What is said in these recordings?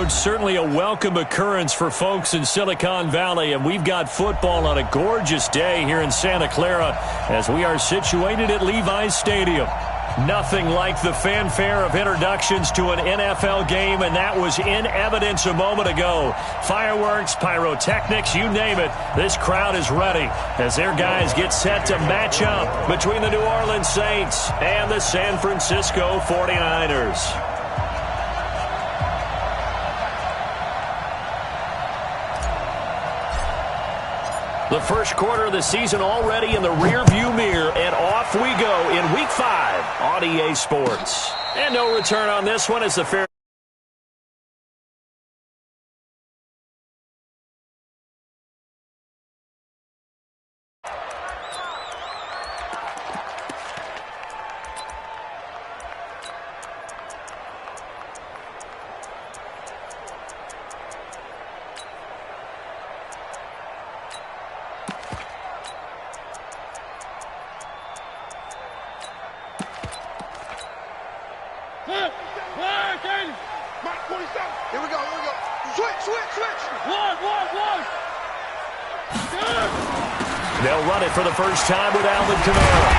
Coach, certainly a welcome occurrence for folks in Silicon Valley, and we've got football on a gorgeous day here in Santa Clara as we are situated at Levi's Stadium. Nothing like the fanfare of introductions to an NFL game, and that was in evidence a moment ago. Fireworks, pyrotechnics, you name it. This crowd is ready as their guys get set to match up between the New Orleans Saints and the San Francisco 49ers. The first quarter of the season already in the rearview mirror, and off we go in Week 5 on EA Sports. And no return on this one as the fair. Here we go. Switch. One. They'll run it for the first time with Alvin Kamara.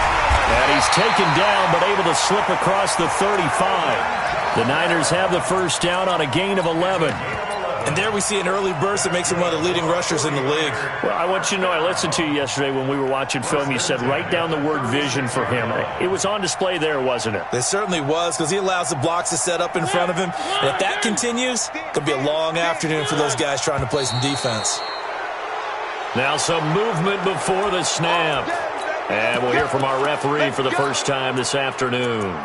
And he's taken down but able to slip across the 35. The Niners have the first down on a gain of 11. And there we see an early burst that makes him one of the leading rushers in the league. Well, I want you to know, I listened to you yesterday when we were watching film. You said write down the word vision for him. It was on display there, wasn't it? It certainly was, because he allows the blocks to set up in front of him. And if that continues, it could be a long afternoon for those guys trying to play some defense. Now some movement before the snap. And we'll hear from our referee for the first time this afternoon.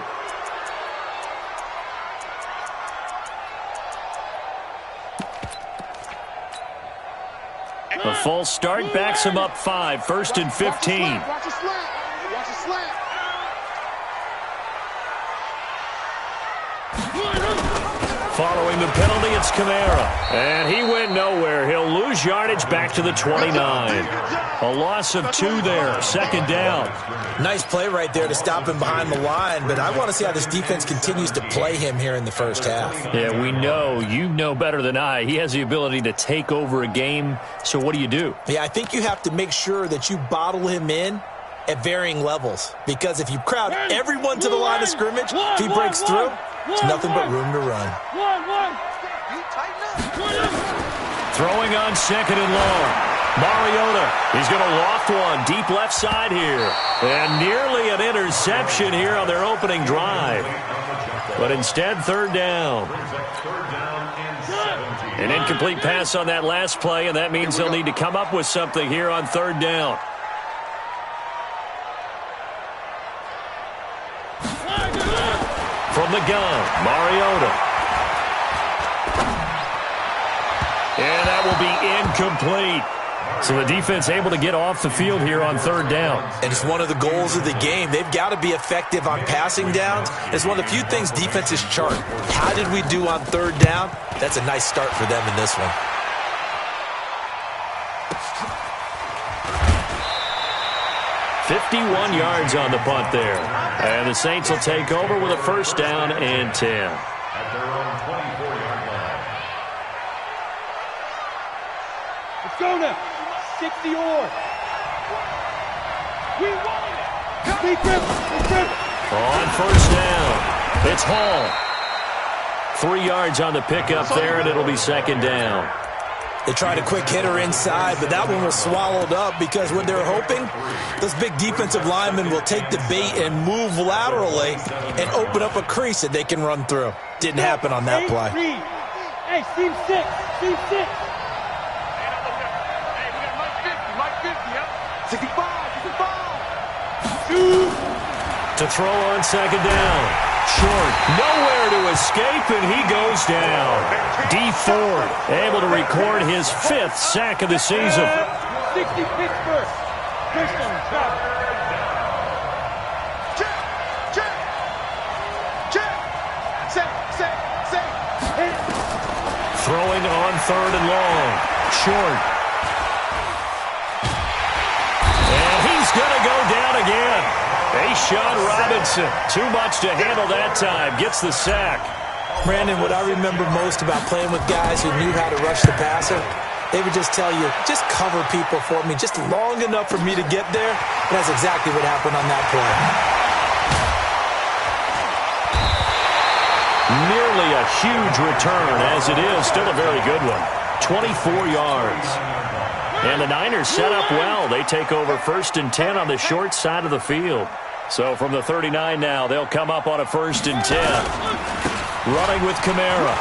A false start backs him up 5, 1st and 15. Watch a slant. Following the penalty, it's Kamara. And he went nowhere. He'll lose yardage back to the 29. A loss of 2 there, 2nd down. Nice play right there to stop him behind the line, but I want to see how this defense continues to play him here in the first half. Yeah, we know. You know better than I. He has the ability to take over a game. So what do you do? Yeah, I think you have to make sure that you bottle him in at varying levels, because if you crowd everyone to the line of scrimmage, if he breaks through, it's nothing but room to run. Throwing on 2nd and long. Mariota, he's going to loft one deep left side here. And nearly an interception here on their opening drive. But instead, 3rd down. An incomplete pass on that last play, and that means they'll need to come up with something here on 3rd down. From the gun, Mariota. And that will be incomplete. So the defense able to get off the field here on 3rd down. And it's one of the goals of the game. They've got to be effective on passing downs. It's one of the few things defenses chart. How did we do on 3rd down? That's a nice start for them in this one. .51 yards on the punt there. And the Saints will take over with a 1st down and 10. At their own 24-yard line. Let's go now. 60 or. We won it. On 1st down, it's Hall. 3 yards on the pickup there, and it'll be 2nd down. They tried a quick hitter inside, but that one was swallowed up because what they're hoping, those big defensive linemen will take the bait and move laterally and open up a crease that they can run through. Didn't happen on that play. Hey, team 6. Hey, we got Mike 50, yep. 65. To throw on 2nd down. Short, nowhere to escape, and he goes down. D. Ford able to record his 5th sack of the season. 60 Pittsburgh. Christian Travis. Check. Throwing on 3rd and long. Short. And he's going to go down again. Sean Robinson, too much to handle that time, gets the sack. Brandon, what I remember most about playing with guys who knew how to rush the passer, they would just tell you, just cover people for me, just long enough for me to get there. And that's exactly what happened on that play. Nearly a huge return, as it is still a very good one. 24 yards. And the Niners set up well. They take over 1st and 10 on the short side of the field. So from the 39 now, they'll come up on a 1st and 10. Running with Kamara.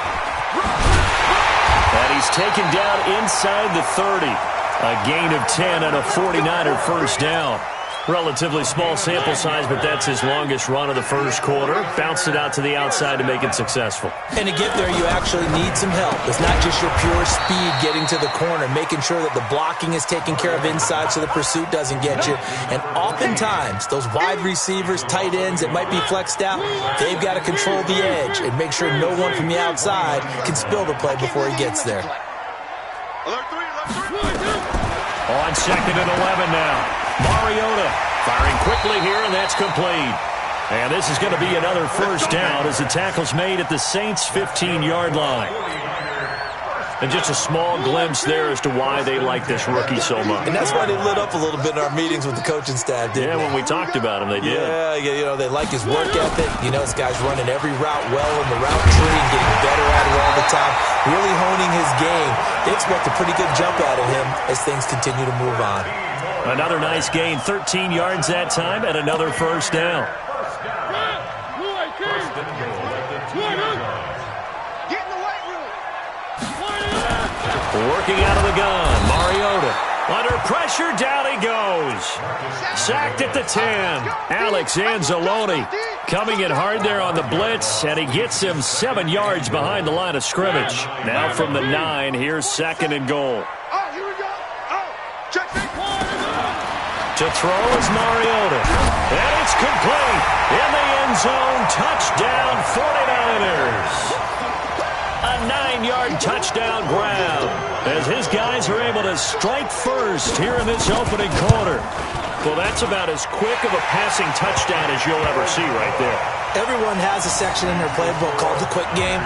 And he's taken down inside the 30. A gain of 10 and a 49er first down. Relatively small sample size, but that's his longest run of the first quarter. Bounced it out to the outside to make it successful. And to get there, you actually need some help. It's not just your pure speed getting to the corner, making sure that the blocking is taken care of inside so the pursuit doesn't get you. And oftentimes, those wide receivers, tight ends that might be flexed out, they've got to control the edge and make sure no one from the outside can spill the play before he gets there. On 2nd and 11 now. Mariota firing quickly here, and that's complete. And this is going to be another first down as the tackle's made at the Saints' 15-yard line. And just a small glimpse there as to why they like this rookie so much. And that's why they lit up a little bit in our meetings with the coaching staff, didn't they? When we talked about him, they did. Yeah, you know, they like his work ethic. You know, this guy's running every route well in the route tree and getting better at it all the time, really honing his game. They expect a pretty good jump out of him as things continue to move on. Another nice gain, 13 yards that time, and another first down. Working out of the gun, Mariota. Under pressure, down he goes. Sacked at the 10. Alex Anzalone coming in hard there on the blitz, and he gets him 7 yards behind the line of scrimmage. Now from the 9, here's 2nd and goal. To throw is Mariota. And it's complete. In the end zone, touchdown 49ers. A 9-yard touchdown grab as his guys are able to strike first here in this opening quarter. Well, that's about as quick of a passing touchdown as you'll ever see right there. Everyone has a section in their playbook called the quick game.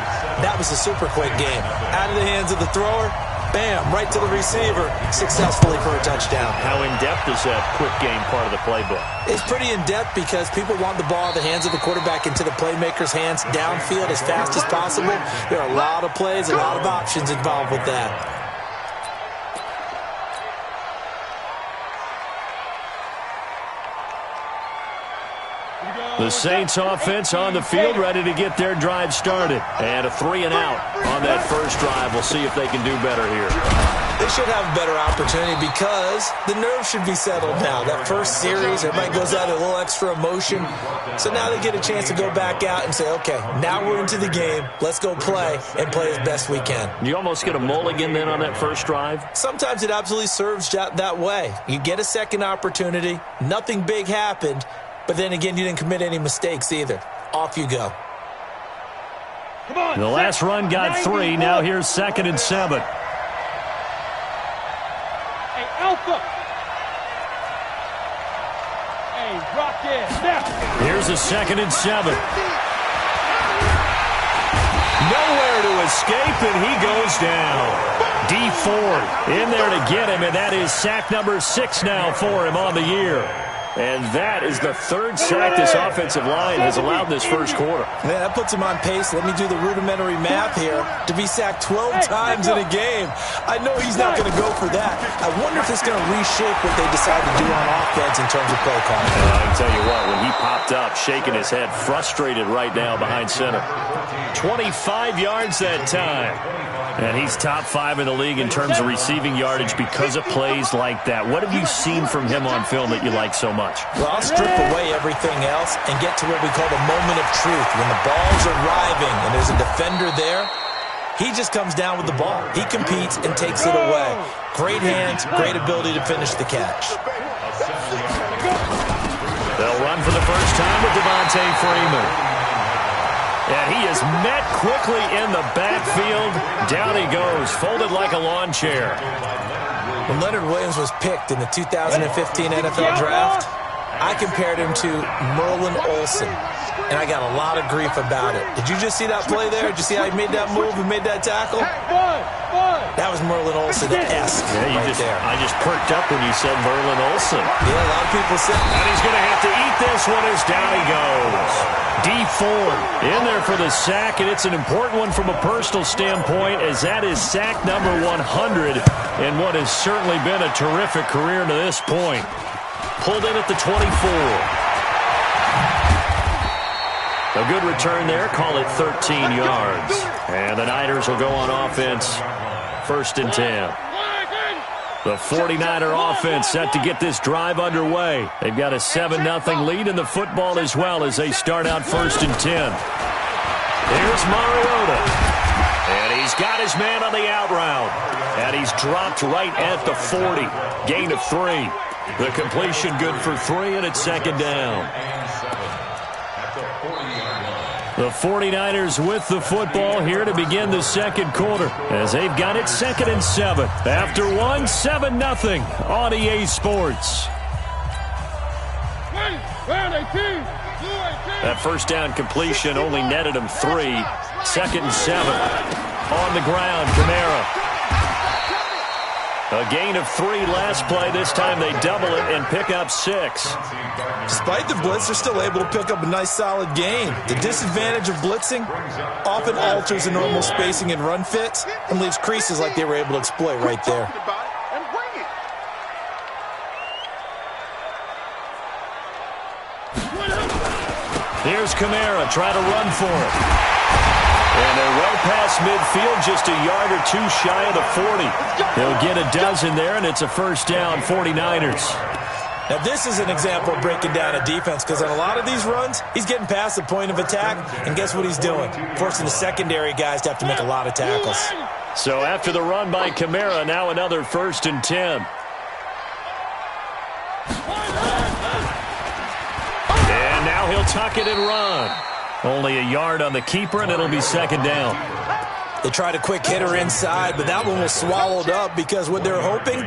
That was a super quick game. Out of the hands of the thrower, bam, right to the receiver, successfully for a touchdown. How in-depth is that quick game part of the playbook? It's pretty in-depth because people want the ball in the hands of the quarterback into the playmaker's hands downfield as fast as possible. There are a lot of plays, a lot of options involved with that. The Saints offense on the field, ready to get their drive started. And a 3-and-out on that first drive. We'll see if they can do better here. They should have a better opportunity because the nerves should be settled now. That first series, everybody goes out a little extra emotion. So now they get a chance to go back out and say, okay, now we're into the game. Let's go play and play as best we can. You almost get a mulligan then on that first drive? Sometimes it absolutely serves that way. You get a second opportunity. Nothing big happened. But then again, you didn't commit any mistakes either. Off you go. Come on, the last run got 3. Now here's 2nd and 7. Hey, Alpha. Hey, rock it. Snap. Here's a 2nd and 7. Nowhere to escape, and he goes down. D Ford in there to get him, and that is sack number 6 now for him on the year. And that is the 3rd sack this offensive line has allowed this first quarter. Yeah, that puts him on pace. Let me do the rudimentary math here. To be sacked 12 times in a game. I know he's not going to go for that. I wonder if it's going to reshape what they decide to do on offense in terms of play calling. I can tell you what, when he popped up, shaking his head, frustrated right now behind center. 25 yards that time. And he's top 5 in the league in terms of receiving yardage because of plays like that. What have you seen from him on film that you like so much? Well, I'll strip away everything else and get to what we call the moment of truth. When the ball's arriving and there's a defender there, he just comes down with the ball. He competes and takes it away. Great hands, great ability to finish the catch. They'll run for the first time with Devontae Freeman. And he is met quickly in the backfield. Down he goes, folded like a lawn chair. When Leonard Williams was picked in the 2015 NFL Draft, I compared him to Merlin Olsen, and I got a lot of grief about it. Did you just see that play there? Did you see how he made that move and made that tackle? That was Merlin Olsen-esque there. I just perked up when you said Merlin Olsen. Yeah, a lot of people said. And he's going to have to eat this one as down he goes. D Ford in there for the sack, and it's an important one from a personal standpoint, as that is sack number 100 in what has certainly been a terrific career to this point. Pulled in at the 24. A good return there. Call it 13 yards. And the Niners will go on offense. 1st and 10. The 49er offense set to get this drive underway. They've got a 7-0 lead in the football as well as they start out 1st and 10. Here's Mariota. And he's got his man on the out route. And he's dropped right at the 40. Gain of 3. The completion good for 3, and it's 2nd down. The 49ers with the football here to begin the 2nd quarter, as they've got it 2nd and 7. After 7-0 on EA Sports. That 1st down completion only netted him 3. 2nd and 7. On the ground, Kamara. A gain of 3 last play. This time they double it and pick up 6. Despite the blitz, they're still able to pick up a nice, solid gain. The disadvantage of blitzing often alters the normal spacing and run fits and leaves creases like they were able to exploit right there. Here's Kamara, try to run for it. And they're well past midfield, just a yard or 2 shy of the 40. He'll get a dozen there, and it's a 1st down, 49ers. Now, this is an example of breaking down a defense, because on a lot of these runs, he's getting past the point of attack, and guess what he's doing? Forcing the secondary guys to have to make a lot of tackles. So after the run by Kamara, now another 1st and 10. And now he'll tuck it and run. Only a yard on the keeper, and it'll be 2nd down. They tried a quick hitter inside, but that one was swallowed up because what they're hoping,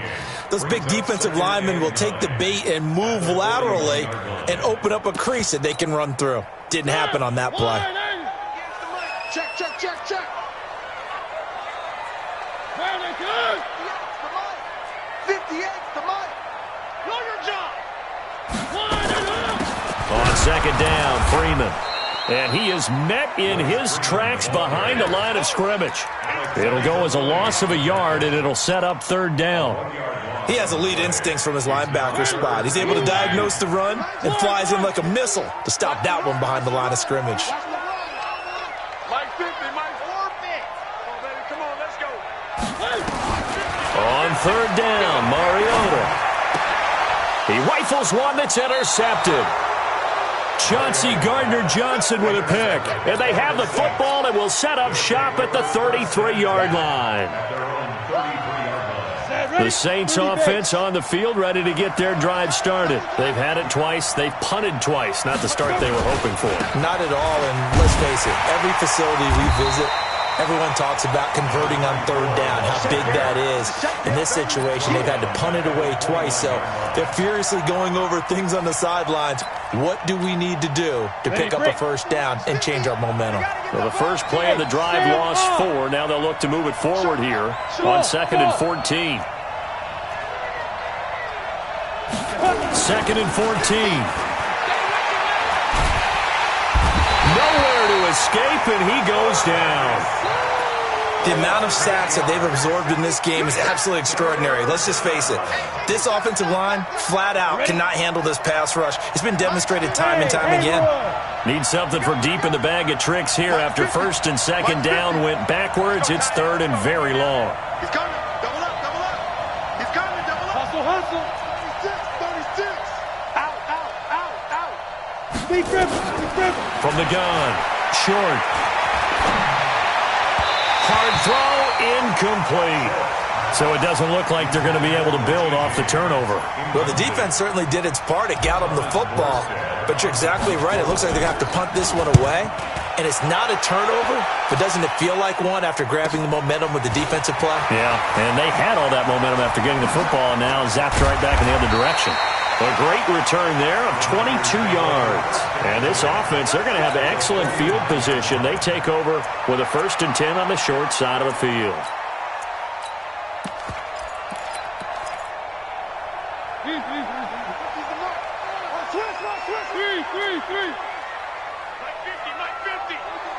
those big defensive linemen will take the bait and move laterally and open up a crease that they can run through. Didn't happen on that play. Check, check, check, check. Where they good? 58 to Mike. Do your job. On 2nd down, Freeman. And he is met in his tracks behind the line of scrimmage. It'll go as a loss of a yard, and it'll set up 3rd down. He has elite instincts from his linebacker spot. He's able to diagnose the run and flies in like a missile to stop that one behind the line of scrimmage. Mike 50, Mike 4-bit. Come on, baby, come on, let's go. On 3rd down, Mariota. He rifles one that's intercepted. Chauncey Gardner-Johnson with a pick. And they have the football and will set up shop at the 33-yard line. The Saints offense on the field, ready to get their drive started. They've had it twice. They've punted twice. Not the start they were hoping for. Not at all, and let's face it, every facility we visit, everyone talks about converting on 3rd down, how big that is. In this situation, they've had to punt it away twice, so they're furiously going over things on the sidelines. What do we need to do to pick up a 1st down and change our momentum? Well, the first play of the drive lost 4. Now they'll look to move it forward here on 2nd and 14. 2nd and 14. Nowhere to escape, and he goes down. The amount of sacks that they've absorbed in this game is absolutely extraordinary. Let's just face it. This offensive line, flat out, cannot handle this pass rush. It's been demonstrated time and time again. Need something from deep in the bag of tricks here after 1st and 2nd down went backwards. It's 3rd and very long. He's coming. Double up, double up. He's coming, double up. Hustle, hustle. 36, 36. Out, out, out, out. Speed dribble, speed dribble. From the gun, short. Hard throw, incomplete. So it doesn't look like they're going to be able to build off the turnover. Well, the defense certainly did its part. It got them the football. But you're exactly right. It looks like they're going to have to punt this one away. And it's not a turnover, but doesn't it feel like one after grabbing the momentum with the defensive play? Yeah, and they had all that momentum after getting the football, and now zapped right back in the other direction. A great return there of 22 yards. And this offense, they're going to have excellent field position. They take over with a 1st and 10 on the short side of the field. Three. Mike 50.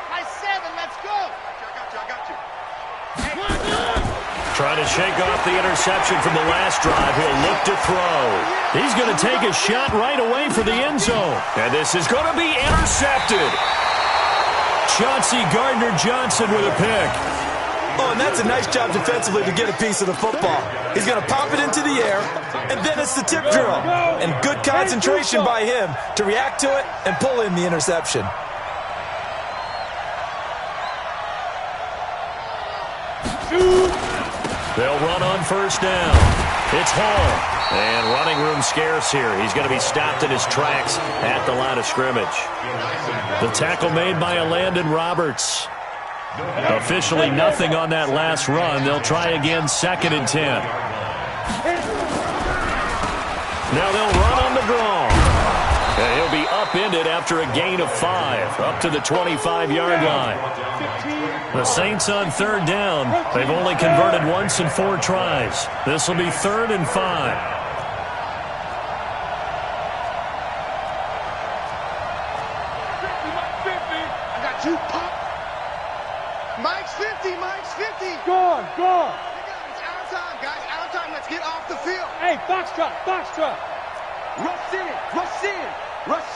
High 7, let's go. I got you. Trying to shake off the interception from the last drive. He'll look to throw. He's going to take a shot right away for the end zone. And this is going to be intercepted. Chauncey Gardner-Johnson with a pick. Oh, and that's a nice job defensively to get a piece of the football. He's going to pop it into the air, and then it's the tip drill. And good concentration by him to react to it and pull in the interception. They'll run on 1st down. It's Hall. And running room scarce here. He's going to be stopped in his tracks at the line of scrimmage. The tackle made by Landon Roberts. Officially nothing on that last run. They'll try again, 2nd and 10. Now they'll run on the draw. And he'll be upended after a gain of 5, up to the 25-yard line. The Saints on 3rd down. They've only converted once in 4 tries. This will be 3rd and 5. Gone. It's out of time, guys. Out of time. Let's get off the field. Hey, box trot. Rush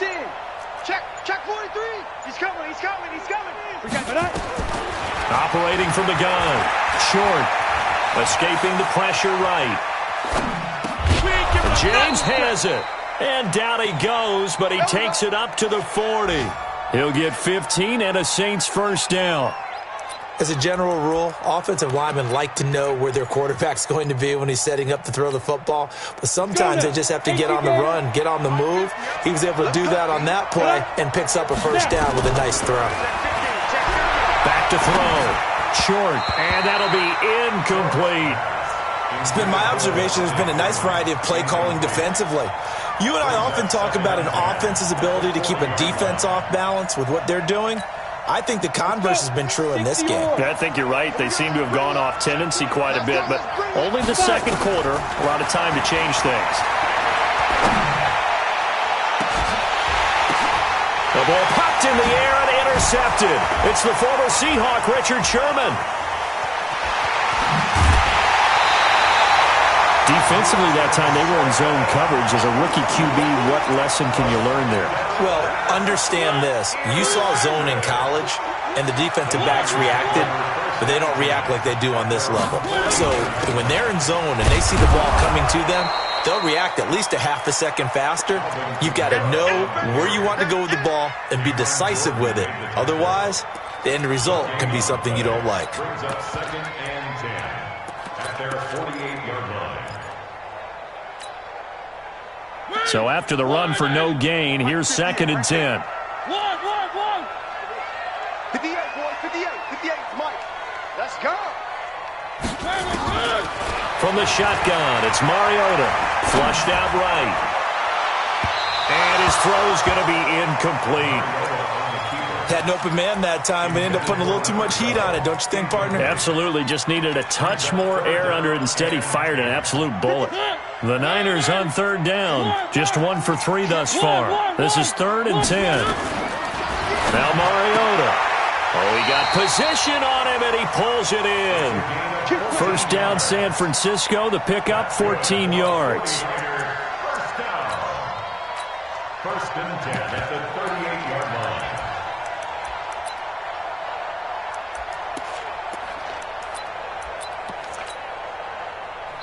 in. Check 43. He's coming. We got that. Operating from the gun. Short. Escaping the pressure right. James has it. And down he goes, but he takes it up to the 40. He'll get 15 and a Saints 1st down. As a general rule, offensive linemen like to know where their quarterback's going to be when he's setting up to throw the football. But sometimes they just have to get on the run, get on the move. He was able to do that on that play and picks up a 1st down with a nice throw. Back to throw. Short. And that'll be incomplete. It's been my observation there's been a nice variety of play calling defensively. You and I often talk about an offense's ability to keep a defense off balance with what they're doing. I think the converse has been true in this game. Yeah, I think you're right. They seem to have gone off tendency quite a bit, but only the 2nd quarter. A lot of time to change things. The ball popped in the air and intercepted. It's the former Seahawk, Richard Sherman. Defensively that time, they were in zone coverage. As a rookie QB, what lesson can you learn there? Well, understand this. You saw zone in college, and the defensive backs reacted, but they don't react like they do on this level. So when they're in zone and they see the ball coming to them, they'll react at least a half a second faster. You've got to know where you want to go with the ball and be decisive with it. Otherwise, the end result can be something you don't like. Brings up 2nd and 10 at their 48-yard line. So after the run for no gain, here's 2nd and 10. 58, boys. 58, Mike. Let's go. From the shotgun, it's Mariota. Flushed out right. And his throw's going to be incomplete. Had an open man that time, but ended up putting a little too much heat on it, don't you think, partner? Absolutely. Just needed a touch more air under it. Instead, he fired an absolute bullet. The Niners on 3rd down. Just 1 for 3 thus far. This is 3rd and 10. Now Mariota. Oh, he got position on him, and he pulls it in. 1st down, San Francisco. The pickup, 14 yards. 1st and 10 at the 38-yard line.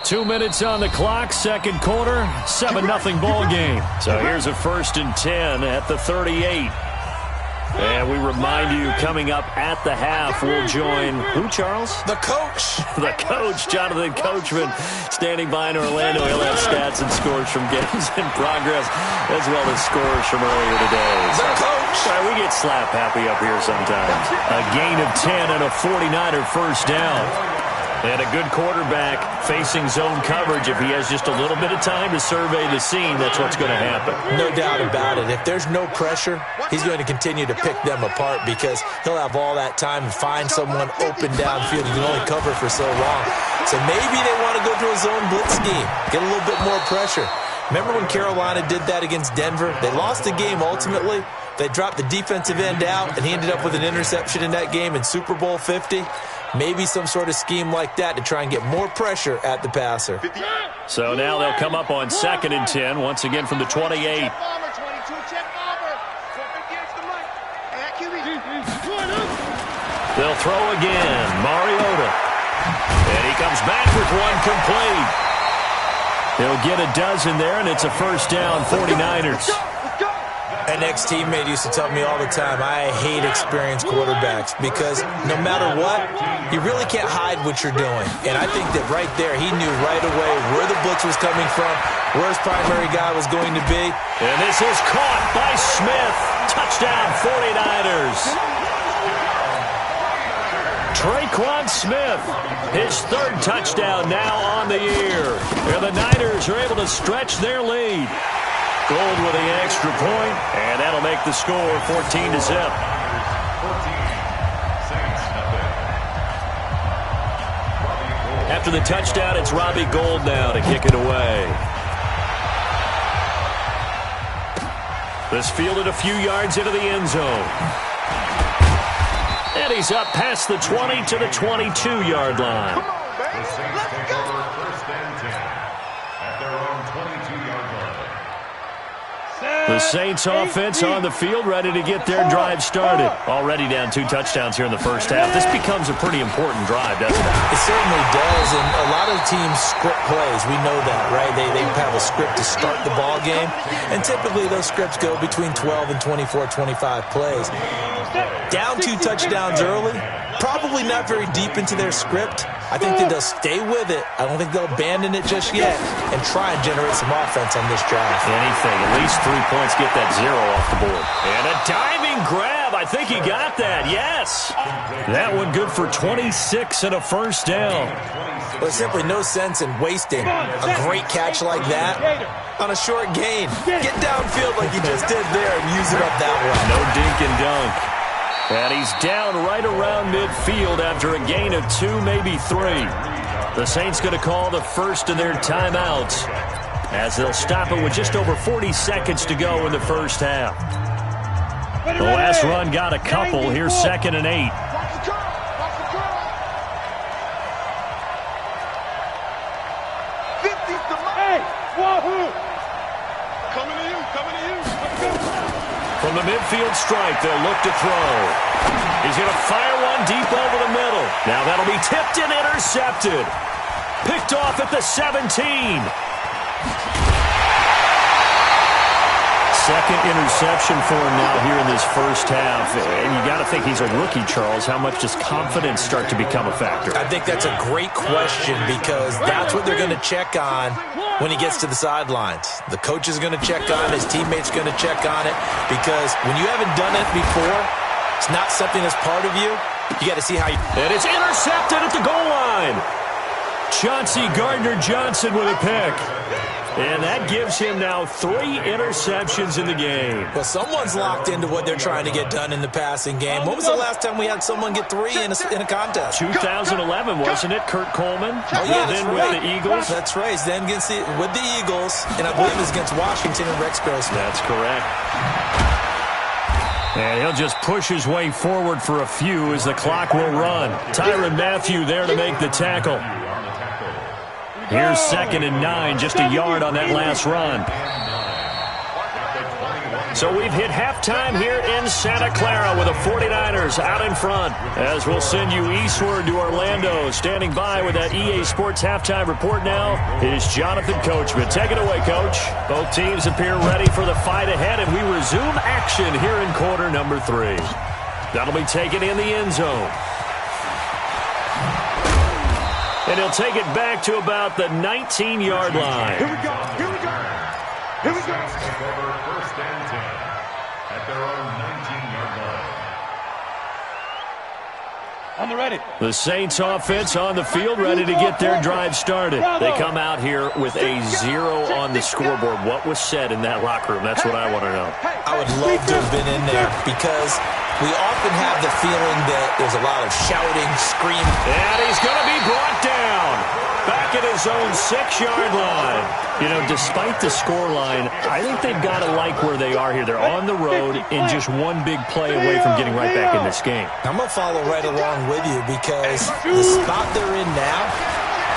Two minutes on the clock, 2nd quarter, 7-0 ball game. So here's a 1st and 10 at the 38. And we remind you, coming up at the half, we'll join who, Charles? The coach. The coach, Jonathan Coachman, standing by in Orlando. He'll have stats and scores from games in progress, as well as scores from earlier today. The coach. Sorry, we get slap happy up here sometimes. A gain of 10 and a 49er 1st down. And a good quarterback facing zone coverage. If he has just a little bit of time to survey the scene, that's what's going to happen. No doubt about it. If there's no pressure, he's going to continue to pick them apart because he'll have all that time to find someone open downfield. He can only cover for so long. So maybe they want to go to a zone blitz scheme, get a little bit more pressure. Remember when Carolina did that against Denver? They lost the game ultimately. They dropped the defensive end out, and he ended up with an interception in that game in Super Bowl 50. Maybe some sort of scheme like that to try and get more pressure at the passer. So now they'll come up on 2nd and 10, once again from the 28. They'll throw again. Mariota. And he comes back with one complete. He'll get a dozen there, and it's a first down, 49ers. An ex-teammate used to tell me all the time, I hate experienced quarterbacks because no matter what, you really can't hide what you're doing. And I think that right there, he knew right away where the blitz was coming from, where his primary guy was going to be. And this is caught by Smith. Touchdown, 49ers. Traquan Smith, his 3rd touchdown now on the year. And the Niners are able to stretch their lead. Gold with the extra point, and that'll make the score 14-0. After the touchdown, it's Robbie Gould now to kick it away. This fielded a few yards into the end zone. And he's up past the 20 to the 22-yard line. Come on, baby. Let's go. First and 10 at their own 22-yard line. The Saints offense on the field, ready to get their drive started. Already down 2 touchdowns here in the first half. This becomes a pretty important drive, doesn't it? It certainly does, and a lot of teams script plays. We know that, right? They have a script to start the ball game, and typically those scripts go between 12 and 24, 25 plays. Down 2 touchdowns early, probably not very deep into their script. I think that they'll stay with it. I don't think they'll abandon it just yet and try and generate some offense on this drive. Anything, at least 3 points, get that 0 off the board. And a diving grab. I think he got that, yes. That one good for 26 and a first down. Well, there's simply no sense in wasting a great catch like that on a short gain. Get downfield like you just did there and use it up that way. No dink and dunk. And he's down right around midfield after a gain of 2, maybe 3. The Saints going to call the first of their timeouts as they'll stop it with just over 40 seconds to go in the first half. The last run got a couple. Here's 2nd and 8. From the midfield stripe, they'll look to throw. He's going to fire one deep over the middle. Now that'll be tipped and intercepted. Picked off at the 17. Second interception for him now here in this first half. And you got to think he's a rookie, Charles. How much does confidence start to become a factor? I think that's a great question because that's what they're going to check on when he gets to the sidelines. The coach is going to check on it. His teammates going to check on it because when you haven't done it before, it's not something that's part of you. You got to see how you... And it's intercepted at the goal line. Chauncey Gardner-Johnson with a pick. And that gives him now 3 interceptions in the game. Well, someone's locked into what they're trying to get done in the passing game. When was the last time we had someone get 3 in a contest? 2011, wasn't it? Kurt Coleman. Oh, yeah, then right. with the Eagles. That's right. Then with the Eagles, and I believe it was against Washington and Rex Grossman. That's correct. And he'll just push his way forward for a few as the clock will run. Tyrann Mathieu there to make the tackle. Here's 2nd and 9, just a yard on that last run. So we've hit halftime here in Santa Clara with the 49ers out in front. As we'll send you eastward to Orlando. Standing by with that EA Sports halftime report now is Jonathan Coachman. Take it away, Coach. Both teams appear ready for the fight ahead, and we resume action here in quarter number 3. That'll be taken in the end zone. And he'll take it back to about the 19-yard line. Here we go. Here we go. Here we go. Take over first and 10 at their own 19-yard line. On the ready. The Saints offense on the field, ready to get their drive started. They come out here with a 0 on the scoreboard. What was said in that locker room? That's what I want to know. I would love to have been in there because we often have the feeling that there's a lot of shouting, screaming. And he's going to be brought down back at his own 6-yard line. You know, despite the scoreline, I think they've got to like where they are here. They're on the road and just one big play away from getting right back in this game. I'm going to follow right along with you because the spot they're in now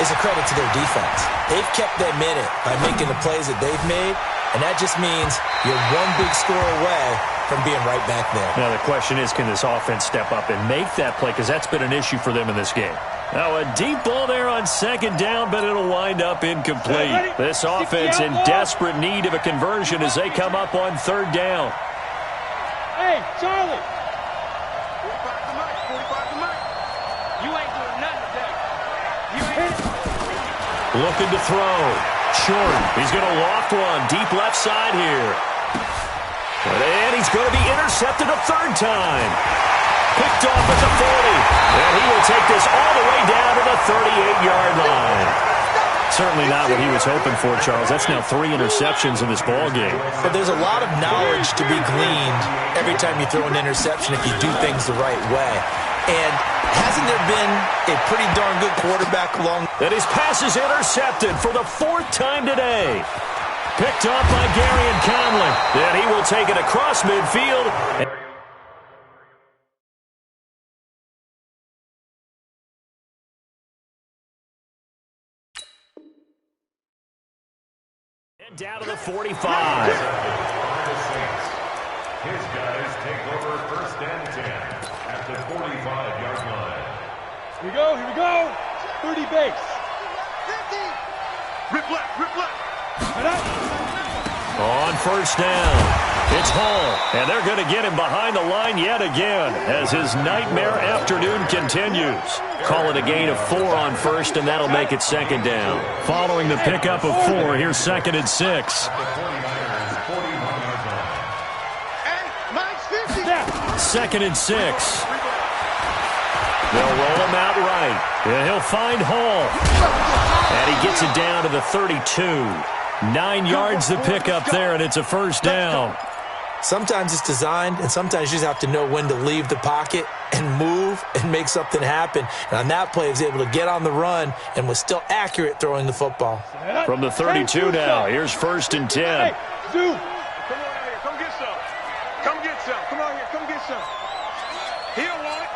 is a credit to their defense. They've kept them in it by making the plays that they've made, and that just means you're one big score away from being right back there. Now, the question is, can this offense step up and make that play? Because that's been an issue for them in this game. Now, a deep ball there on 2nd down, but it'll wind up incomplete. This offense in desperate need of a conversion as they come up on 3rd down. Hey, Charlie. 45 to Mike. 45 to Mike. You ain't doing nothing today. You ain't. Looking to throw. Short. He's going to loft one. Deep left side here. And he's going to be intercepted a 3rd time. Picked off at the 40. And he will take this all the way down to the 38-yard line. Certainly not what he was hoping for, Charles. That's now 3 interceptions in this ball game. But there's a lot of knowledge to be gleaned every time you throw an interception if you do things the right way. And hasn't there been a pretty darn good quarterback along? And his pass is intercepted for the 4th time today. Picked up by Gary and Conley. Then he will take it across midfield. And down to the 45. His guys take over 1st and 10 at the 45-yard line. Here we go, here we go. 30 base. 50. Rip left, rip left. On 1st down, it's Hall, and they're going to get him behind the line yet again as his nightmare afternoon continues. Call it a gain of 4 on 1st, and that'll make it 2nd down. Following the pickup of 4, here's 2nd and 6. And Mike's 50. 2nd and 6. They'll roll him out right, and he'll find Hall. And he gets it down to the 32. 9 yards to pick up there, and it's a 1st down. Sometimes it's designed, and sometimes you just have to know when to leave the pocket and move and make something happen. And on that play, he was able to get on the run and was still accurate throwing the football. From the 32 now, here's 1st and 10. Hey, Zoo. Come on out here. Come get some. Come get some. Come out here. Come get some. He don't want it.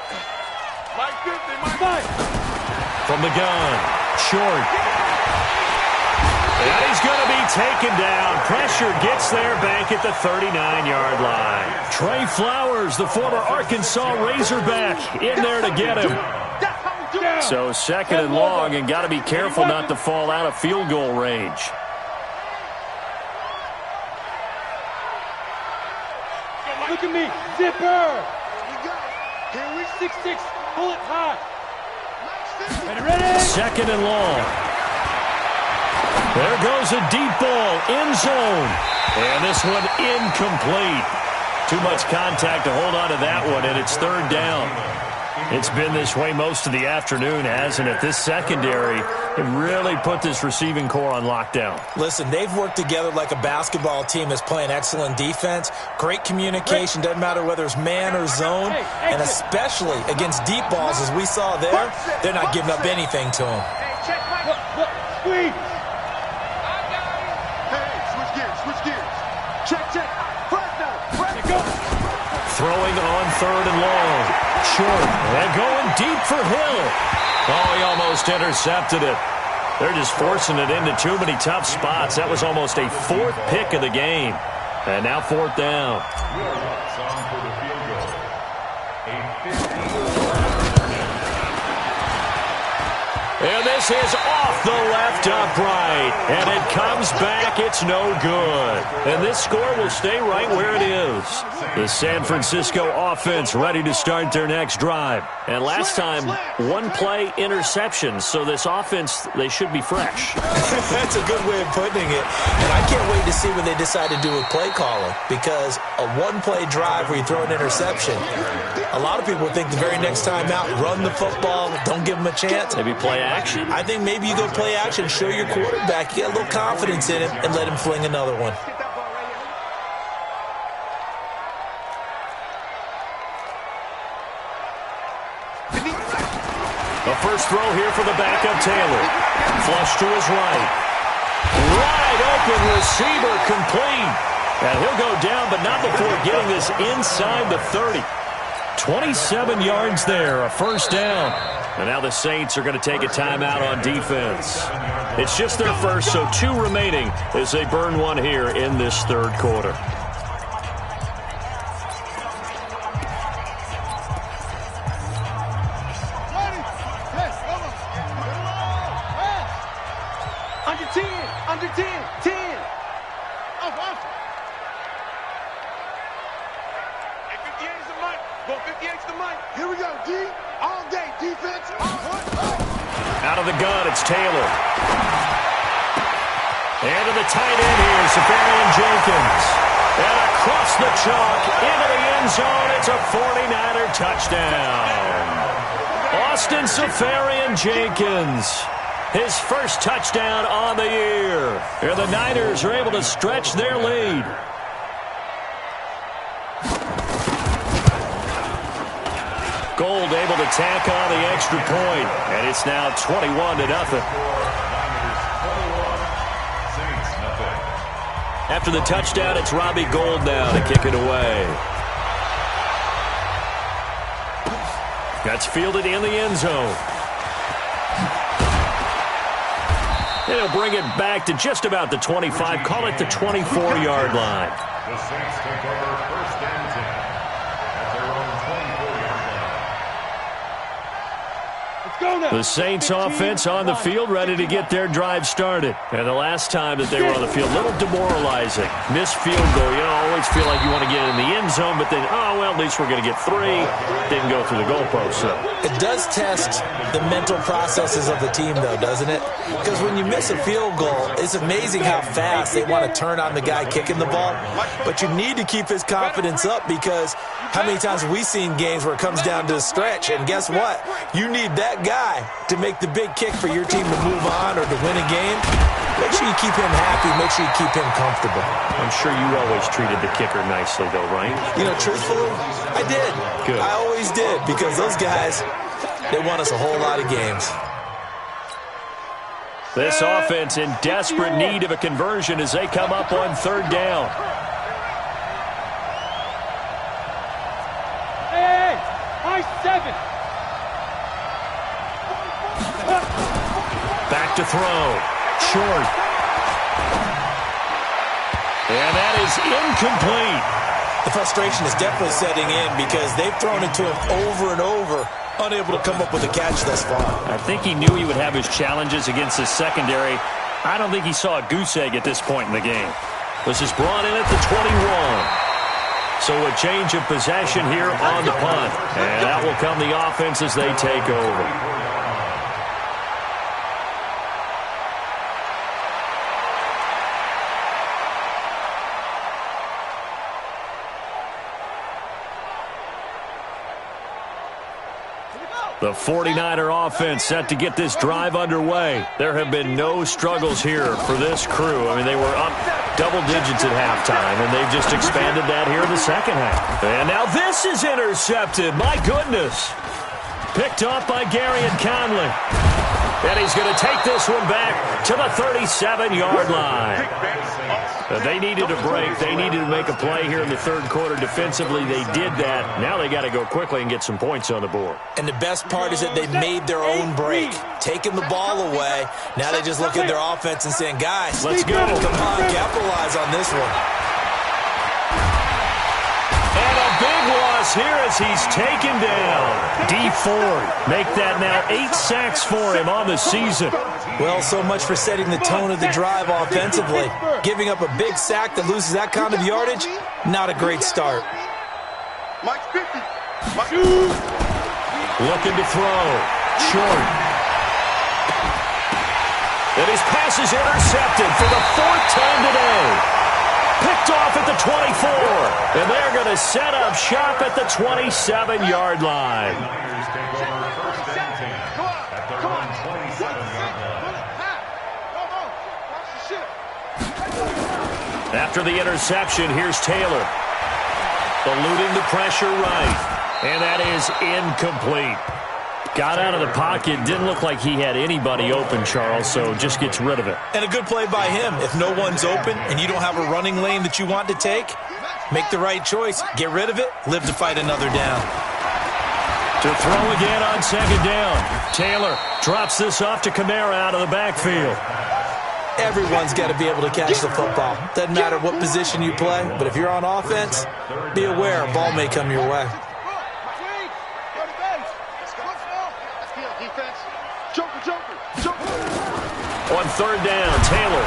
Mike 50. Mike 50. From the gun, short. And he's going to be taken down. Pressure gets there back at the 39-yard line. Trey Flowers, the former Arkansas Razorback, in there to get him. So 2nd and long, and got to be careful not to fall out of field goal range. Look at me. Zipper. Here we 6-6. Pull it high. Mike's 50. Ready? 2nd and long. There goes a deep ball, end zone. And this one incomplete. Too much contact to hold on to that one, and it's 3rd down. It's been this way most of the afternoon, hasn't it? This secondary really put this receiving core on lockdown. Listen, they've worked together like a basketball team that's playing excellent defense. Great communication, doesn't matter whether it's man or zone. And especially against deep balls, as we saw there, they're not giving up anything to them. Hey, check Mike. Squeeze. Switch gears. Check. Press now. Throwing on 3rd and long. Short. And going deep for Hill. Oh, he almost intercepted it. They're just forcing it into too many tough spots. That was almost a 4th pick of the game. And now 4th down. On for the field goal. A 15. And this is off the left upright. And it comes back. It's no good. And this score will stay right where it is. The San Francisco offense ready to start their next drive. And last time, one-play interception. So this offense, they should be fresh. That's a good way of putting it. And I can't wait to see what they decide to do with play calling. Because a one-play drive where you throw an interception, a lot of people think the very next time out, run the football, don't give them a chance. Maybe play action? I think maybe you go play action, show your quarterback, you get a little confidence in him, and let him fling another one. The first throw here for the backup Taylor. Flush to his right. Wide open receiver complete. And he'll go down, but not before getting this inside the 30. 27 yards there, a first down. And now the Saints are going to take a timeout on defense. It's just their first, so 2 remaining as they burn one here in this third quarter. Under 10. 10. Off. Hey, 58's the mic. Go 58's the mic. Here we go, D. All day. Defense. Out of the gun, it's Taylor. And to the tight end here, Safarian Jenkins. And across the chalk, into the end zone, it's a 49er touchdown. Austin Safarian Jenkins. His first touchdown on the year. And the Niners are able to stretch their lead. Gold able to tack on the extra point. And it's now 21-0. After the touchdown, it's Robbie Gould now to kick it away. That's fielded in the end zone. And he'll bring it back to just about the 25. Call it the 24-yard line. The Saints take over first and 10 at their own 24-yard line. The Saints offense on the field, ready to get their drive started. And the last time that they were on the field, a little demoralizing. Missed field goal. You know, always feel like you want to get in the end zone, but then, oh, well, at least we're going to get 3. Didn't go through the goalpost, so. It does test the mental processes of the team, though, doesn't it? Because when you miss a field goal, it's amazing how fast they want to turn on the guy kicking the ball. But you need to keep his confidence up, because how many times have we seen games where it comes down to a stretch, and guess what? You need that guy to make the big kick for your team to move on or to win a game. Make sure you keep him happy. Make sure you keep him comfortable. I'm sure you always treated the kicker nicely, though, right? You know, truthfully, I did. Good. I always did, because those guys, they won us a whole lot of games. This offense in desperate need of a conversion as they come up on third down. Hey, high 7. Back to throw. Short. And that is incomplete. The frustration is definitely setting in, because they've thrown it to him over and over, unable to come up with a catch thus far. I think he knew he would have his challenges against his secondary. I don't think he saw a goose egg at this point in the game. This is brought in at the 21. So a change of possession here on the punt. And that will come the offense as they take over. The 49er offense set to get this drive underway. There have been no struggles here for this crew. I mean, they were up double digits at halftime, and they've just expanded that here in the second half. And now this is intercepted. My goodness. Picked off by Garrett Conley. And he's going to take this one back to the 37-yard line. They needed a break. They needed to make a play here in the third quarter. Defensively, they did that. Now they got to go quickly and get some points on the board. And the best part is that they made their own break, taking the ball away. Now they just look at their offense and saying, guys, let's go. Come on, capitalize on this one. And a big one. loss here as he's taken down. D Ford make that now 8 sacks for him on the season. Well, so much for setting the tone of the drive offensively. Giving up a big sack that loses that kind of yardage, not a great start. Mike 50. Looking to throw. Short. And his pass is intercepted for the 4th time today. Picked off at the 24. And they're going to set up shop at the 27-yard line. Niners take over first and 10 at their own 27-yard line. After the interception, here's Taylor. Eluding the pressure right. And that is incomplete. Got out of the pocket. Didn't look like he had anybody open, Charles, so just gets rid of it. And a good play by him. If no one's open and you don't have a running lane that you want to take, make the right choice. Get rid of it. Live to fight another down. To throw again on 2nd down. Taylor drops this off to Kamara out of the backfield. Everyone's got to be able to catch the football. Doesn't matter what position you play, but if you're on offense, be aware a ball may come your way. On 3rd down, Taylor.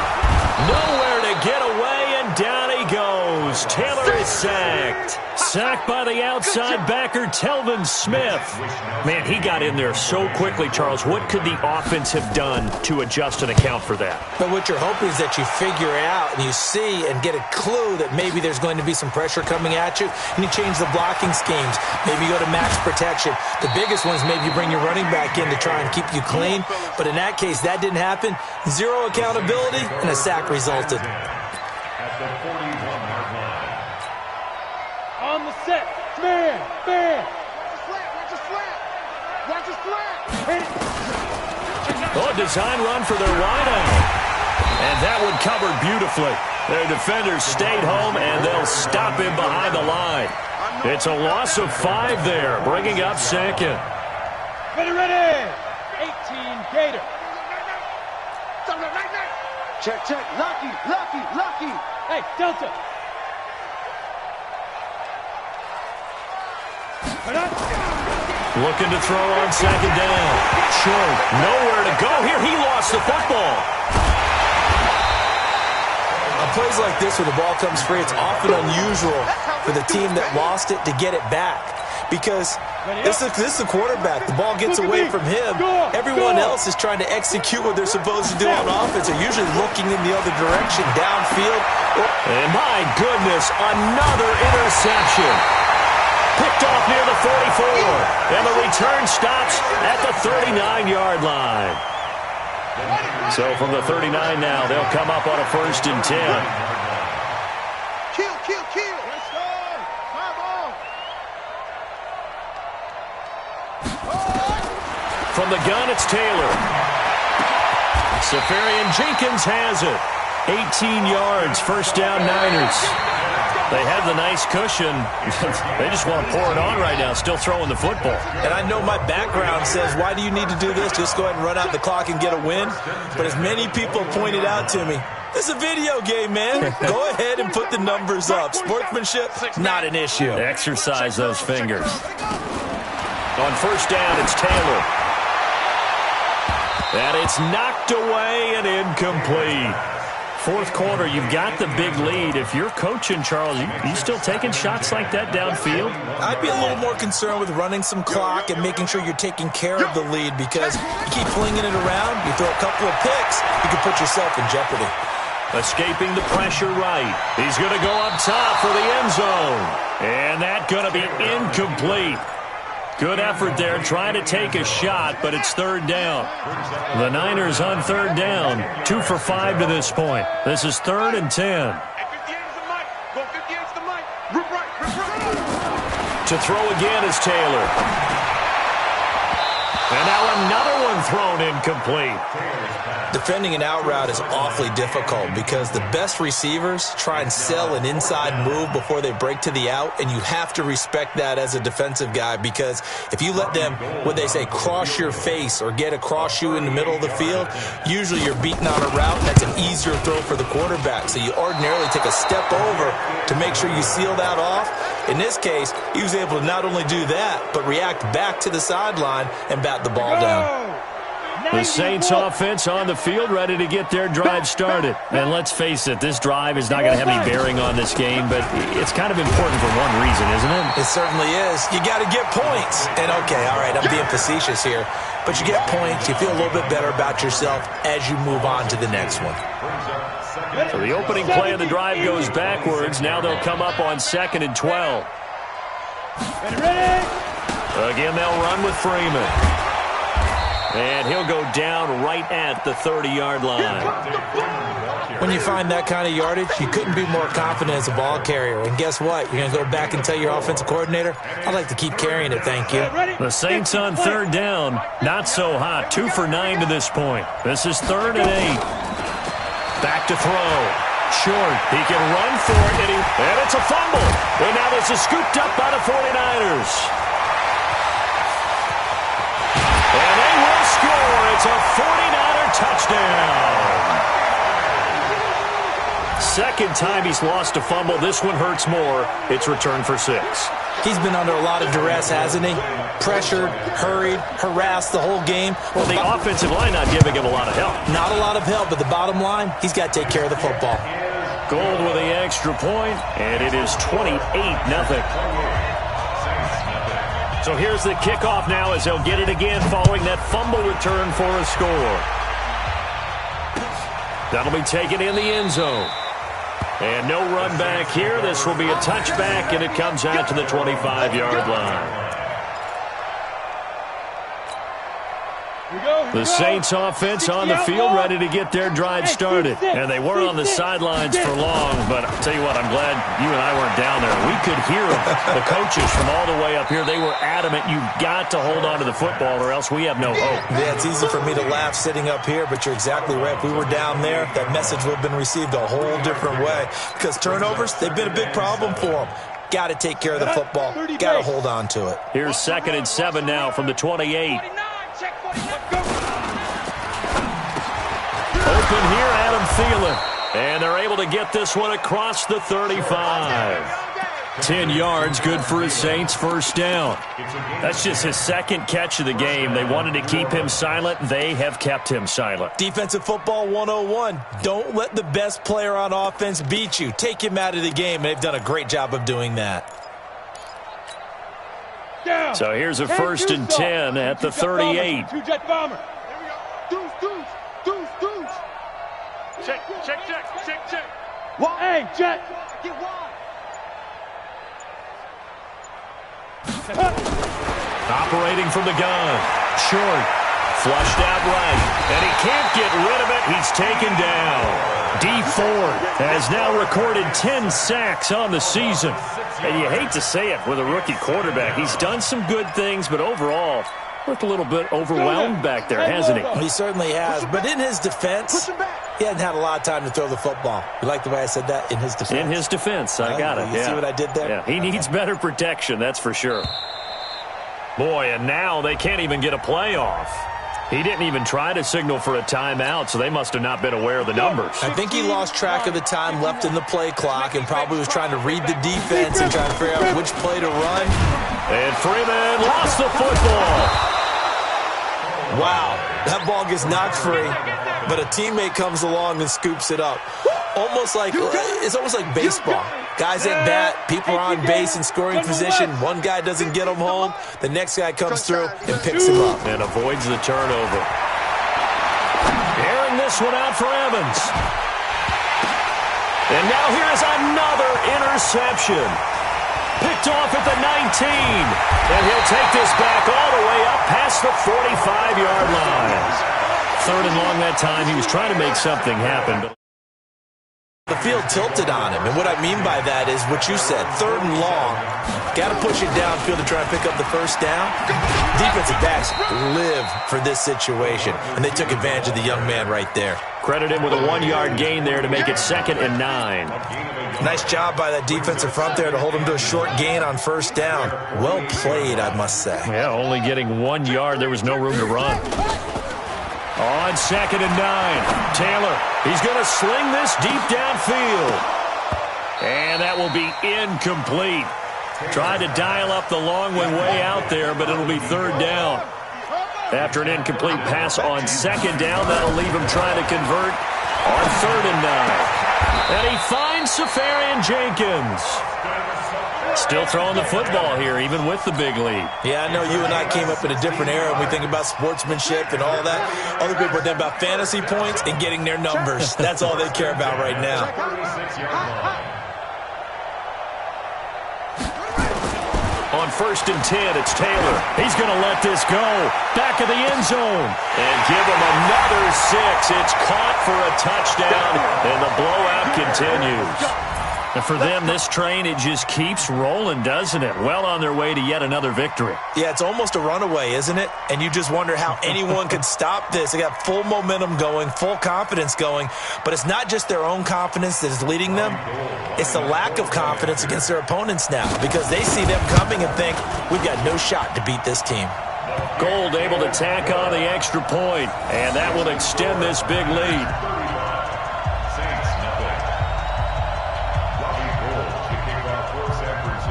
Nowhere to get away, and down he goes. Taylor is sacked. Sacked by the outside backer, Telvin Smith. Man, he got in there so quickly, Charles. What could the offense have done to adjust and account for that? But what you're hoping is that you figure it out and you see and get a clue that maybe there's going to be some pressure coming at you, and you change the blocking schemes. Maybe you go to max protection. The biggest one is maybe you bring your running back in to try and keep you clean. But in that case, that didn't happen. Zero accountability, and a sack resulted. At the 41-yard line. On the set. Man. Watch his flat. Hit it. Oh, design run for their wideout. And that one covered beautifully. Their defenders stayed home, and they'll stop him behind the line. It's a loss of 5 there, bringing up 2nd. Ready. 18 Gator. Check. Lucky. Hey, Delta. Looking to throw on 2nd down. Short. Nowhere to go here. He lost the football. On plays like this where the ball comes free, it's often unusual for the team that lost it to get it back. Because this is the quarterback. The ball gets away from him. Everyone else is trying to execute what they're supposed to do on offense. They're usually looking in the other direction, downfield. And my goodness, another interception. Picked off near the 44. And the return stops at the 39-yard line. So from the 39 now, they'll come up on a 1st and 10. Kill. Let's go. My ball. From the gun, it's Taylor. Safarian Jenkins has it. 18 yards, 1st down Niners. They have the nice cushion. They just want to pour it on right now, still throwing the football. And I know my background says, why do you need to do this? Just go ahead and run out the clock and get a win. But as many people pointed out to me, this is a video game, man. Go ahead and put the numbers up. Sportsmanship, not an issue. Exercise those fingers. On 1st down, it's Taylor. And it's knocked away and incomplete. 4th quarter, you've got the big lead. If you're coaching, Charles, you still taking shots like that downfield? I'd be a little more concerned with running some clock and making sure you're taking care of the lead, because you keep flinging it around, you throw a couple of picks, you can put yourself in jeopardy. Escaping the pressure right. He's going to go up top for the end zone. And that's going to be incomplete. Good effort there, trying to take a shot, but it's 3rd down. The Niners on 3rd down, 2 for 5 to this point. This is 3rd and 10. To throw again is Taylor. And now another one thrown incomplete. Defending an out route is awfully difficult because the best receivers try and sell an inside move before they break to the out, and you have to respect that as a defensive guy, because if you let them, what they say, cross your face or get across you in the middle of the field, usually you're beating on a route, and that's an easier throw for the quarterback. So you ordinarily take a step over to make sure you seal that off. In this case, he was able to not only do that, but react back to the sideline and bat the ball down. The Saints offense on the field, ready to get their drive started. And let's face it, this drive is not going to have any bearing on this game, but it's kind of important for one reason, isn't it? It certainly is. You got to get points. And okay, all right, I'm being facetious here, but you get points, you feel a little bit better about yourself as you move on to the next one. So the opening play of the drive goes backwards. Now they'll come up on 2nd and 12. Again, they'll run with Freeman. And he'll go down right at the 30-yard line. When you find that kind of yardage, you couldn't be more confident as a ball carrier. And guess what? You're going to go back and tell your offensive coordinator, I'd like to keep carrying it, thank you. The Saints on 3rd down. Not so hot. 2 for 9 to this point. This is 3rd and 8. Back to throw. Short. He can run for it, and it's a fumble. And now this is scooped up by the 49ers. And they will score. It's a 49er touchdown. Second time he's lost a fumble. This one hurts more. It's returned for 6. He's been under a lot of duress, hasn't he? Pressured, hurried, harassed the whole game. Well, the offensive line not giving him a lot of help. Not a lot of help, but the bottom line, he's got to take care of the football. Gold with the extra point, and it is 28-0. So here's the kickoff now as they'll get it again following that fumble return for a score. That'll be taken in the end zone. And no run back here. This will be a touchback, and it comes out to the 25-yard line. The Saints offense on the field ready to get their drive started. And they were on the sidelines for long, but I'll tell you what, I'm glad you and I weren't down there. We could hear them. The coaches from all the way up here, they were adamant, you've got to hold on to the football or else we have no hope. Yeah, it's easy for me to laugh sitting up here, but you're exactly right. If we were down there, that message would have been received a whole different way. Because turnovers, they've been a big problem for them. Got to take care of the football. Got to hold on to it. Here's 2nd and 7 now from the 28. Open here, Adam Thielen. And they're able to get this one across the 35. 10 yards, good for his Saints, 1st down. That's just his 2nd catch of the game. They wanted to keep him silent. They have kept him silent. Defensive football 101. Don't let the best player on offense beat you. Take him out of the game, and they've done a great job of doing that. So here's a 1st and 10 at the 38. Two-jet bomber. Check. Well, hey, jet. Get wide. Operating from the gun. Short. Flushed out right. And he can't get rid of it. He's taken down. Dee Ford has now recorded 10 sacks on the season. And you hate to say it with a rookie quarterback. He's done some good things, but overall, looked a little bit overwhelmed back there, hasn't he? He certainly has. But in his defense, he hasn't had a lot of time to throw the football. You like the way I said that? In his defense. In his defense. I got it. You see what I did there? Yeah, he needs better protection, that's for sure. Boy, and now they can't even get a play off. He didn't even try to signal for a timeout, so they must have not been aware of the numbers. I think he lost track of the time left in the play clock and probably was trying to read the defense and trying to figure out which play to run. And Freeman lost the football. Wow, that ball gets knocked free, but a teammate comes along and scoops it up. It's almost like baseball. Guys at bat, people are on base in scoring position. One guy doesn't get him home. The next guy comes through and picks him up. And avoids the turnover. Airing this one out for Evans. And now here's another interception. Picked off at the 19. And he'll take this back all the way up past the 45-yard line. 3rd and long that time. He was trying to make something happen, but The field tilted on him, and what I mean by that is what you said, 3rd and long. Got to push it downfield to try and pick up the first down. Defensive backs live for this situation, and they took advantage of the young man right there. Credit him with a 1-yard gain there to make it 2nd and 9. Nice job by that defensive front there to hold him to a short gain on 1st down. Well played, I must say. Yeah, only getting 1 yard. There was no room to run. On 2nd and 9, Taylor, he's going to sling this deep downfield. And that will be incomplete. Tried to dial up the long one way out there, but it'll be 3rd down. After an incomplete pass on 2nd down, that'll leave him trying to convert on 3rd and 9. And he finds Safarian Jenkins. Still throwing the football here, even with the big lead. Yeah, I know you and I came up in a different era, and we think about sportsmanship and all that. Other people are thinking about fantasy points and getting their numbers. That's all they care about right now. On 1st and 10, it's Taylor. He's going to let this go. Back of the end zone. And give him another 6. It's caught for a touchdown, and the blowout continues. And for them, this train, it just keeps rolling, doesn't it? Well on their way to yet another victory. Yeah, it's almost a runaway, isn't it? And you just wonder how anyone could stop this. They got full momentum going, full confidence going. But it's not just their own confidence that is leading them. It's the lack of confidence against their opponents now, because they see them coming and think, we've got no shot to beat this team. Gold able to tack on the extra point, and that will extend this big lead.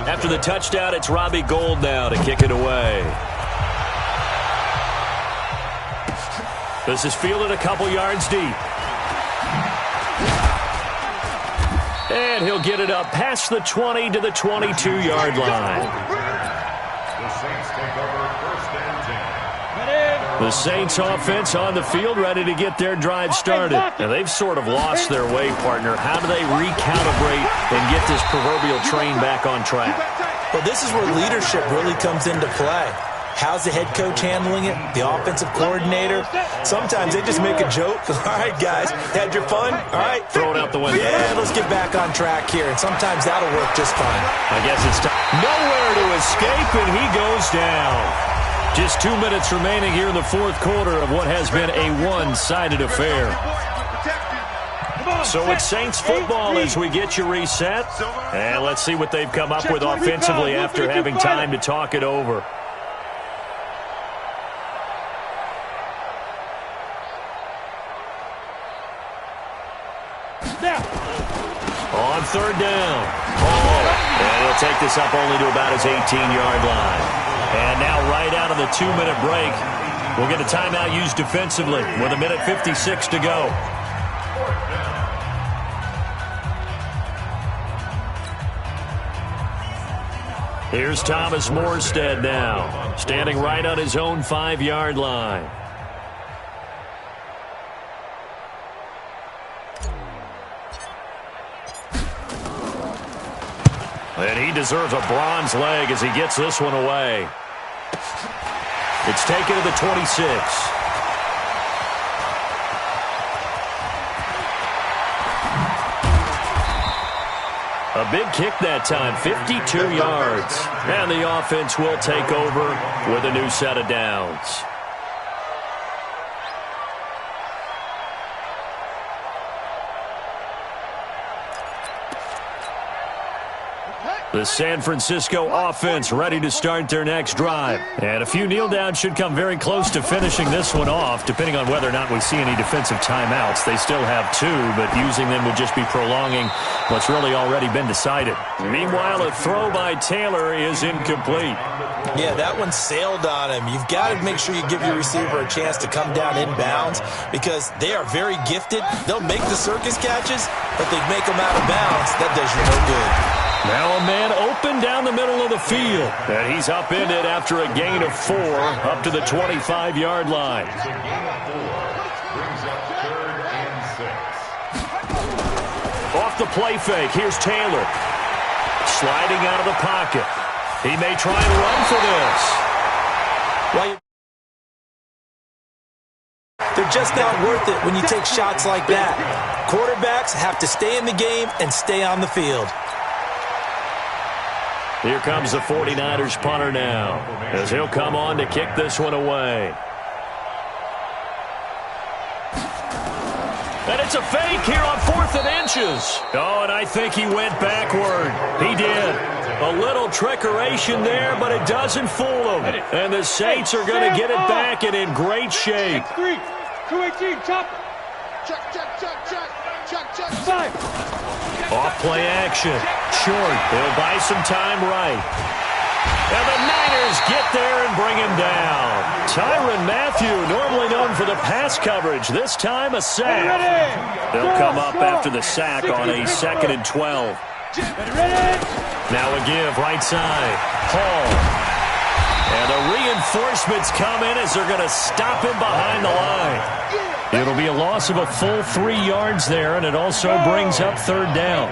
After the touchdown, it's Robbie Gould now to kick it away. This is fielded a couple yards deep. And he'll get it up past the 20 to the 22-yard line. The Saints take over 1st and 10. The Saints offense on the field, ready to get their drive started. Now, they've sort of lost their way, partner. How do they recalibrate and get this proverbial train back on track? Well, this is where leadership really comes into play. How's the head coach handling it? The offensive coordinator? Sometimes they just make a joke. All right, guys, had your fun? All right. Throw it out the window. Yeah, let's get back on track here. And sometimes that'll work just fine. I guess it's time. Nowhere to escape, and he goes down. Just 2 minutes remaining here in the 4th quarter of what has been a one-sided affair. So it's Saints football as we get you reset. And let's see what they've come up with offensively after having time to talk it over. On 3rd down. And he'll take this up only to about his 18-yard line. And now right out of the 2-minute break, we'll get a timeout used defensively with 1:56 to go. Here's Thomas Morstead now, standing right on his own 5-yard line. And he deserves a bronze leg as he gets this one away. It's taken to the 26. A big kick that time, 52 yards. And the offense will take over with a new set of downs. The San Francisco offense ready to start their next drive. And a few kneel downs should come very close to finishing this one off, depending on whether or not we see any defensive timeouts. They still have 2, but using them would just be prolonging what's really already been decided. Meanwhile, a throw by Taylor is incomplete. Yeah, that one sailed on him. You've got to make sure you give your receiver a chance to come down inbounds because they are very gifted. They'll make the circus catches, but they make them out of bounds. That does you no good. Now a man open down the middle of the field. And he's upended after a gain of 4 up to the 25-yard line. Off the play fake, here's Taylor. Sliding out of the pocket. He may try and run for this. They're just not worth it when you take shots like that. Quarterbacks have to stay in the game and stay on the field. Here comes the 49ers punter now, as he'll come on to kick this one away. And it's a fake here on 4th and inches. Oh, and I think he went backward. He did. A little trickeration there, but it doesn't fool him. And the Saints are going to get it back and in great shape. 3, 2-18, chop. Check. 5. Off play action. Short. They'll buy some time right. And the Niners get there and bring him down. Tyrann Mathieu, normally known for the pass coverage, this time a sack. They'll come up after the sack on a 2nd and 12. Now a give, right side. Hall. And the reinforcements come in as they're going to stop him behind the line. It'll be a loss of a full 3 yards there, and it also brings up 3rd down.